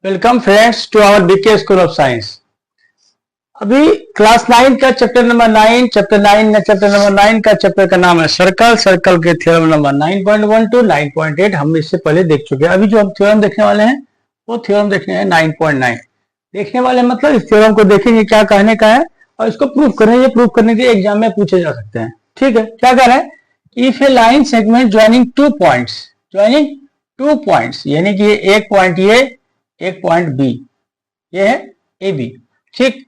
Welcome friends to our BK school of science. अभी class 9 का chapter number 9 chapter 9 का chapter का नाम है सर्कल। सर्कल के थ्योरम नंबर 9.1 टू 9.8 हम इससे पहले देख चुके हैं। अभी जो हम थ्योरम देखने वाले हैं वो थ्योरम देखने हैं 9.9 देखने वाले, मतलब इस थ्योरम को देखेंगे क्या कहने का है और इसको प्रूव करें। ये प्रूव करने के एग्जाम में पूछे जा सकते हैं। ठीक है, क्या कह रहे हैं? If A line segment joining two points यानी कि एक पॉइंट ये एक पॉइंट बी, ये है ए बी। ठीक,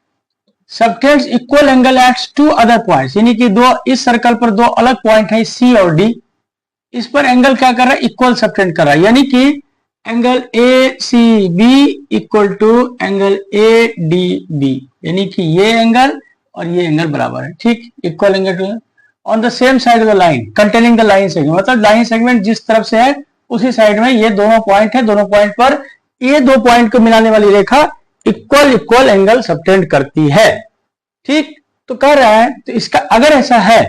subtends equal angle at two other points यानी कि दो इस सर्कल पर दो अलग पॉइंट है सी और डी, इस पर एंगल क्या कर रहा है? इक्वल सबटेंड कर रहा है, यानी कि angle A C B equal to angle A D B, यानी कि ये एंगल और ये एंगल बराबर है। ठीक, equal angle on the same side of the line containing the line segment, मतलब लाइन सेगमेंट जिस तरफ से है उसी साइड में ये दोनों पॉइंट है। दोनों पॉइंट पर ये दो पॉइंट को मिलाने वाली रेखा इक्वल एंगल सबटेंड करती है। ठीक, तो कह रहा है तो इसका अगर ऐसा है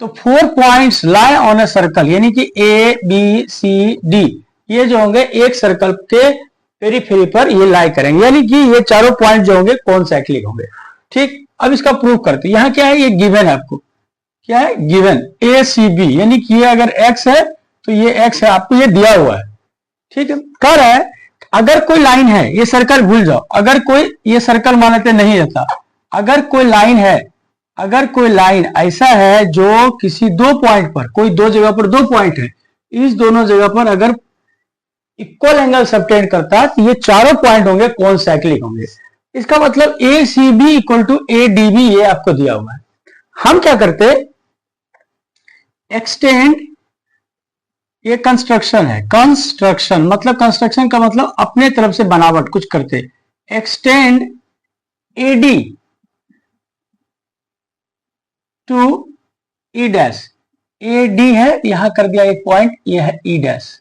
तो 4 points lie on a circle यानी कि ए बी सी डी, ये जो होंगे एक सर्कल के पेरीफेरी पर ये लाई करेंगे, यानी कि ये चारों पॉइंट जो होंगे कौन साइक्लिक होंगे। ठीक, अब इसका प्रूफ करते हैं। यहां क्या है? ये गिवन है, आपको क्या है? गिवन ए सी बी, यानी कि ये अगर एक्स है तो ये एक्स है, आपको ये दिया हुआ है। ठीक है, कह रहा है अगर कोई लाइन है, ये सर्कल भूल जाओ, अगर कोई ये सर्कल मानते नहीं रहता, अगर कोई लाइन है, अगर कोई लाइन ऐसा है जो किसी दो पॉइंट पर, कोई दो जगह पर दो पॉइंट है, इस दोनों जगह पर अगर इक्वल एंगल सबटेंड करता है तो ये चारों पॉइंट होंगे कौन साइक्लिक होंगे। इसका मतलब A C B equal to A D B, ये आपको दिया हुआ है। हम क्या करते, एक्सटेंड, ये कंस्ट्रक्शन है, कंस्ट्रक्शन मतलब कंस्ट्रक्शन का मतलब अपने तरफ से बनावट कुछ करते। Extend AD to E dash, A D है यहां कर दिया एक पॉइंट, ये है E dash,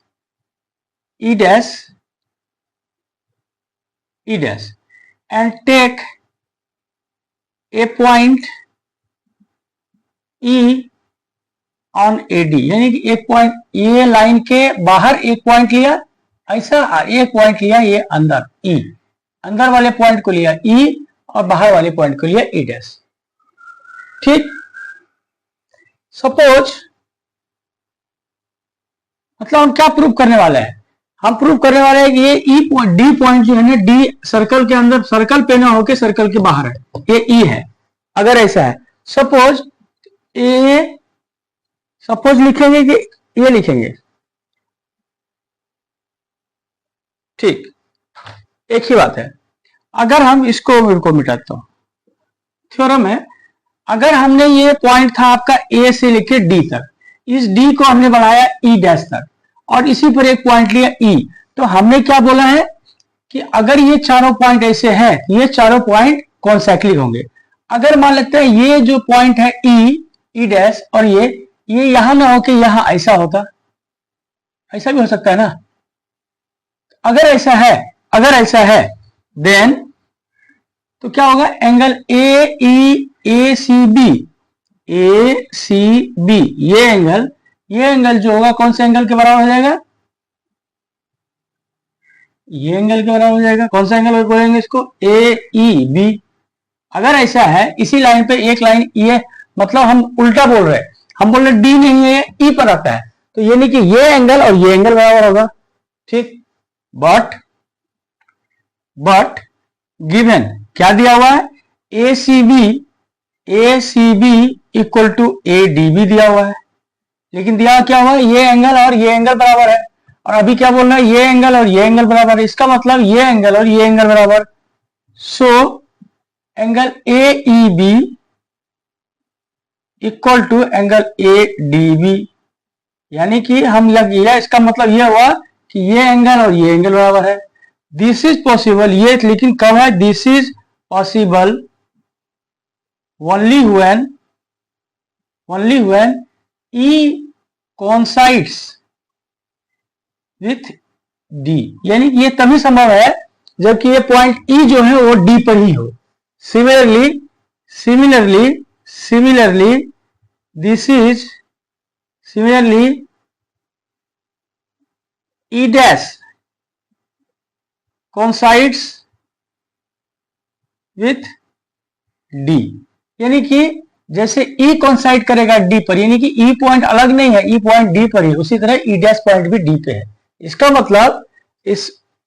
E dash, E dash and take a point E on AD, यानी कि एक पॉइंट ये लाइन के बाहर एक पॉइंट लिया, ऐसा एक पॉइंट लिया ये अंदर ई, अंदर वाले पॉइंट को लिया ई और बाहर वाले पॉइंट को लिया ई डैश। ठीक, सपोज मतलब हम क्या प्रूव करने वाले हैं? हम प्रूव करने वाले हैं कि ये ई पॉइंट डी पॉइंट जो है ना, डी सर्कल के अंदर, सर्कल पे ना होके सर्कल के बाहर है, ये ई है। अगर ऐसा है, सपोज ए, सपोज लिखेंगे कि ये लिखेंगे। ठीक, एक ही बात है। अगर हम इसको मिटाता हूं, थ्योरम है, अगर हमने ये पॉइंट था आपका ए से लेके डी तक, इस डी को हमने बढ़ाया ई डैश तक और इसी पर एक पॉइंट लिया ई, तो हमने क्या बोला है कि अगर ये चारों पॉइंट ऐसे हैं, ये चारों पॉइंट कौन साइक्लिक होंगे। अगर मान लेते हैं ये जो पॉइंट है ई डैश और ये यहां ना होके यहां ऐसा होता, ऐसा भी हो सकता है ना। अगर ऐसा है देन तो क्या होगा? एंगल ए सी बी, ये एंगल जो होगा कौन से एंगल के बराबर हो जाएगा? ये एंगल के बराबर हो जाएगा। कौन सा एंगल बोलेंगे इसको? ए ई बी। अगर ऐसा है, इसी लाइन पे एक लाइन ये, मतलब हम उल्टा बोल रहे हैं, हम बोल रहे डी नहीं है ई पर आता है, तो यानी कि ये एंगल और ये एंगल बराबर होगा। ठीक, बट गिवन क्या दिया हुआ है? A C B equal to A D B दिया हुआ है, लेकिन दिया क्या हुआ? ये एंगल और ये एंगल बराबर है, और अभी क्या बोल रहा है? ये एंगल और ये एंगल बराबर है। इसका मतलब ये एंगल और ये एंगल बराबर, so angle A E B equal to angle A D B, यानी कि हम लग गया, इसका मतलब यह हुआ कि ये एंगल और ये एंगल बराबर है। दिस इज पॉसिबल, ये लेकिन कब है? This is possible only when E coincides with D, यानी कि ये तभी संभव है जबकि ये पॉइंट ई जो है वो डी पर ही हो। Similarly, this is E dash coincides with D, यानी कि जैसे ई कोइंसाइड करेगा डी पर, यानी कि ई पॉइंट अलग नहीं है, ई पॉइंट डी पर ही, उसी तरह ई डैश पॉइंट भी डी पे है। इसका मतलब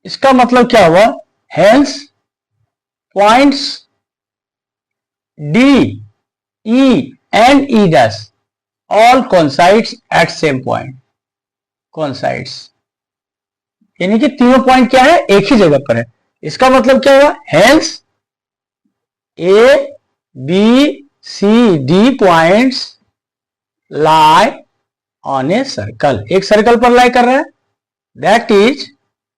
इसका मतलब क्या हुआ, hence points D, E and E dash all coincides at same point, coincides यानी कि तीनों पॉइंट क्या है, एक ही जगह पर है। इसका मतलब क्या हुआ, hence A B C D points lie on a circle, एक सर्कल पर लाई कर रहा है, that is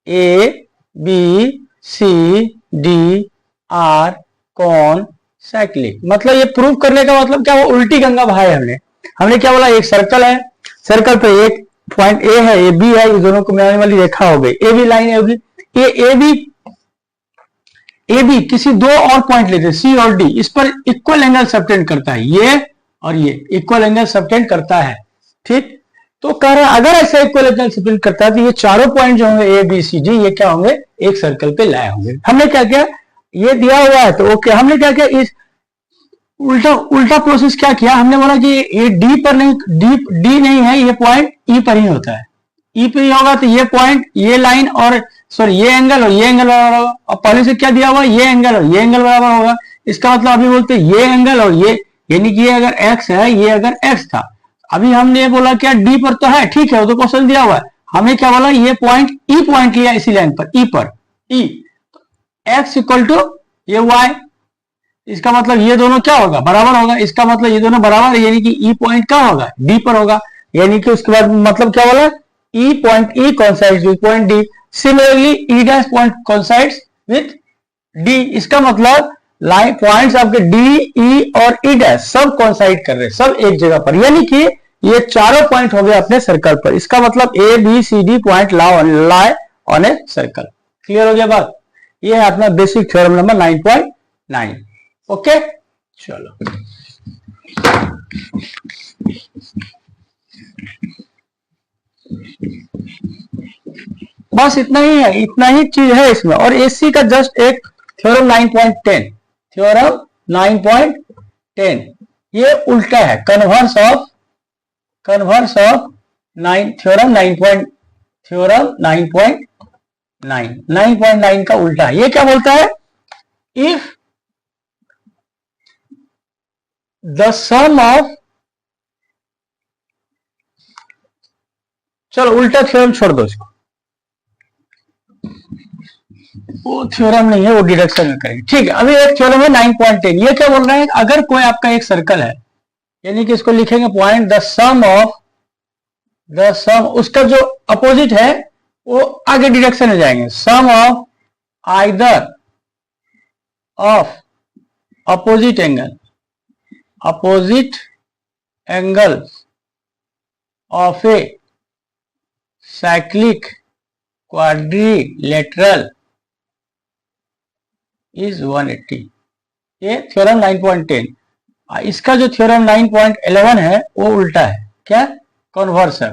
A B C D are concyclic. मतलब ये प्रूव करने का मतलब क्या हुआ, उल्टी गंगा बहाए हमने क्या बोला, एक सर्कल है, सर्कल पे एक पॉइंट ए है, ए बी है, ये दोनों को मिलाने वाली रेखा हो गई, ए बी लाइन होगी, ए बी किसी दो और पॉइंट लेते सी और डी, इस पर इक्वल एंगल सबटेंड करता है, ये और ये इक्वल एंगल सबटेंड करता है, ठीक। तो कह रहा है अगर ऐसा इक्वल एंगल सबटेंड करता है तो ये चारों पॉइंट जो होंगे ए बी सी डी, ये क्या होंगे, एक सर्कल पे लाए होंगे। हमने क्या किया, ये दिया हुआ है तो ओके, हमने क्या किया, इस उल्टा प्रोसेस क्या किया, हमने बोला कि ये डी पर नहीं, डी नहीं है, ये पॉइंट ई पर ही होता है, ई पे ही होगा, तो ये पॉइंट, ये लाइन और सॉरी ये एंगल और ये एंगल बराबर होगा। और पहले से क्या दिया हुआ, ये एंगल और ये एंगल बराबर होगा। इसका मतलब अभी बोलते ये एंगल और ये, यानी कि ये अगर एक्स है, ये अगर एक्स था, अभी हमने ये बोला क्या डी पर तो है, ठीक है, वो तो क्वेश्चन दिया हुआ है, हमने क्या बोला, ये पॉइंट ई पॉइंट लिया इसी लाइन पर, ई पर, ई एक्स इक्वल टू ये वाई, इसका मतलब ये दोनों क्या होगा, बराबर होगा, इसका मतलब ये दोनों बराबर है, यानी कि ई पॉइंट क्या होगा, डी पर होगा, यानी कि उसके बाद मतलब क्या बोला, ई point E coincides with point D, similarly E dash point coincides with D. इसका मतलब लाइन पॉइंट्स आपके डी, ई और ई डैश सब कोइंसाइड कर रहे हैं, सब एक जगह पर, यानी कि ये चारों पॉइंट हो गए अपने सर्कल पर। इसका मतलब A B C D point lie on a circle. Clear हो गया बात, ये है अपना बेसिक थ्योरम नंबर 9.9। ओके, चलो बस इतना ही है, इतना ही चीज है इसमें। और एससी का जस्ट एक थ्योरम 9.10, थ्योरम 9.10 ये उल्टा है, कन्वर्स ऑफ थ्योरम 9.9 का उल्टा है। ये क्या बोलता है, इफ द सम ऑफ, चलो उल्टा थ्योरम छोड़ दो इसको, वो थ्योरम नहीं है, वो डिडक्शन में करेंगे, ठीक है। अभी एक थ्योरम है 9.10, ये क्या बोल रहा है, अगर कोई आपका एक सर्कल है, यानी कि इसको लिखेंगे पॉइंट द सम, उसका जो अपोजिट है वो आगे डिडक्शन में जाएंगे, sum of either of opposite angle of a cyclic quadrilateral is 180। ये थ्योरम 9.10। इसका जो थ्योरम 9.11 है वो उल्टा है, क्या, कन्वर्स है,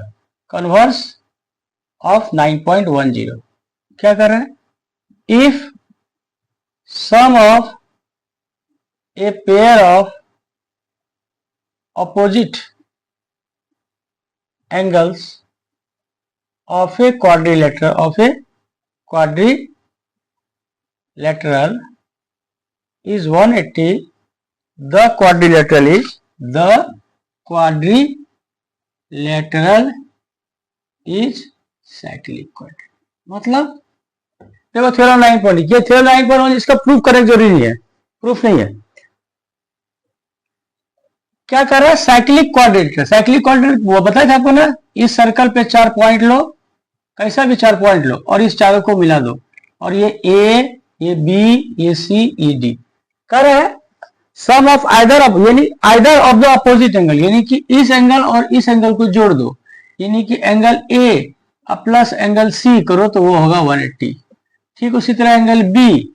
कन्वर्स ऑफ 9.10। क्या कर रहे हैं, if sum of a pair of opposite angles of a quadrilateral is 180, the quadrilateral is cyclic quadrilateral। मतलब देखो थ्योरम 9.1, ये थ्योरम 9.1 इसका प्रूफ करना जरूरी नहीं है, प्रूफ नहीं है। क्या कर रहा है, साइक्लिक क्वाड्रिलेटरल वो बताया था आपको ना, इस सर्कल पे 4 पॉइंट लो, कैसा भी 4 पॉइंट लो और इस चारों को मिला दो, और ये ए, ये बी, ये सी, ये डी। कर रहा है sum of either of the opposite angle, यानी कि इस एंगल और इस एंगल को जोड़ दो, यानी कि angle A plus angle C करो तो वो होगा 180। ठीक, उसी तरह angle B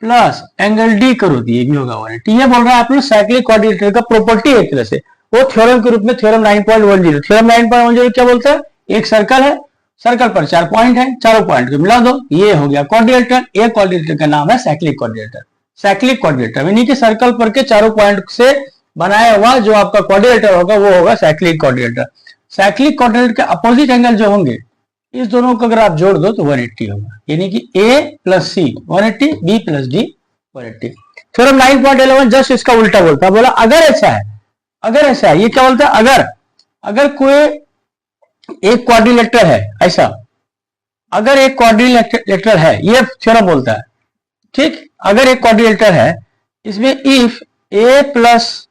plus angle D करो तो ये भी होगा 180। ये बोल रहा है आप लोग साइक्लिक क्वाड्रिलेटरल का प्रॉपर्टी एक तरह से, वो थ्योरम के रूप में थ्योरम 9.10। थ्योरम 9.10 क्या बोलता है, एक सर्कल है, सर्कल पर 4 पॉइंट है, चारों पॉइंट को मिला दो, ये हो गया क्वाड्रिलेटरल। ये क्वाड्रिलेटरल का नाम है साइक्लिक क्वाड्रिलेटरल। साइक्लिक क्वाड्रिलेटरल यानी कि सर्कल पर के चारों पॉइंट से बनाया हुआ जो आपका क्वाड्रिलेटरल होगा वो होगा साइक्लिक क्वाड्रिलेटरल। साइक्लिक क्वाड्रिलेटरल के अपोजिट एंगल जो होंगे इस दोनों को अगर आप जोड़ दो तो 180 होगा, यानी कि A plus C 180, B plus D 180। Theorem 9.11 just इसका उल्टा बोलता है, बोला अगर ऐसा है, अगर ऐसा है, ये क्या बोलता है, अगर कोई एक क्वाड्रिलेटरल है, ऐसा अगर एक क्वाड्रिलेटरल है, ये थ्योरम बोलता है, ठीक। अगर एक क्वाड्रिलेटरल है, इसमें if A plus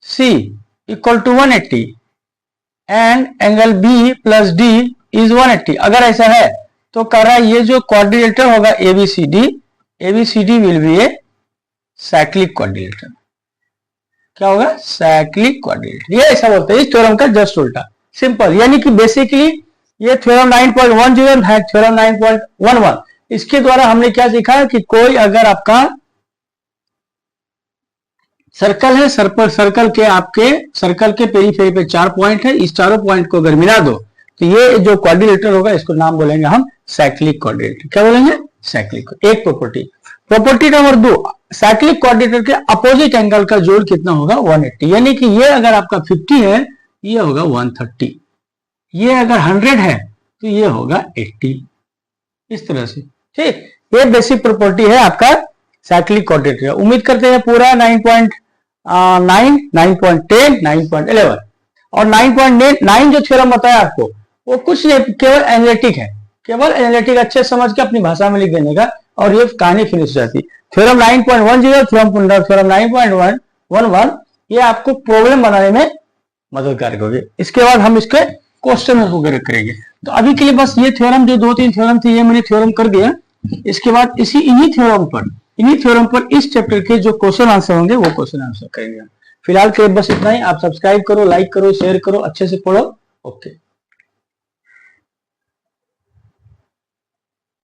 C equal to 180 and angle B plus D is 180, अगर ऐसा है तो कह रहा है ये जो क्वाड्रिलेटरल होगा ABCD will be A cyclic quadrilateral. क्या होगा, साइक्लिक क्वाड्रिलेटरल। ये ऐसा बोलते हैं, इस थ्योरम का जस्ट उल्टा, सिंपल। यानी कि बेसिकली ये थ्योरम 9.10 है, थ्योरम 9.11, इसके द्वारा हमने क्या सीखा कि कोई अगर आपका सर्कल है, सर्कल के पेरीफेरी पे 4 पॉइंट है, इस चारों पॉइंट को अगर मिला दो तो ये जो क्वाड्रिलेटरल होगा इसको नाम बोलेंगे हम साइक्लिक क्वाड्रिलेटरल। क्या बोलेंगे, साइक्लिक। एक प्रॉपर्टी नंबर 2, साइक्लिक क्वाड्रिलेटरल के अपोजिट एंगल का जोड़ कितना होगा, 180। यानी कि ये अगर आपका 50 है, ये होगा 130, ये अगर 100 है तो ये होगा 80, इस तरह से, ठीक। ये बेसिक प्रॉपर्टी है आपका साइक्लिक क्वाड्रिलेटरल। उम्मीद करते हैं पूरा 9.9, 9.10, 9.11 और 9.9 जो थ्योरम बताया आपको वो कुछ नहीं, केवल एनालिटिक है, केवल एनालिटिक अच्छे समझ के अपनी भाषा में लिख देने का और ये कहानी फिनिश हो जाती। थ्योरम 9.10, थ्योरम 9.11 ये आपको प्रॉब्लम बनाने में मददगार होगी। इसके बाद हम इसके क्वेश्चन वगैरह करेंगे। तो अभी के लिए बस ये थ्योरम, जो 2-3 थ्योरम थी ये मैंने थ्योरम कर दिया। इसके बाद इन्हीं थ्योरम पर इस चैप्टर के जो क्वेश्चन आंसर होंगे वो क्वेश्चन आंसर करेंगे। फिलहाल के बस इतना ही। आप सब्सक्राइब करो, लाइक करो, शेयर करो, अच्छे से पढ़ो। ओके।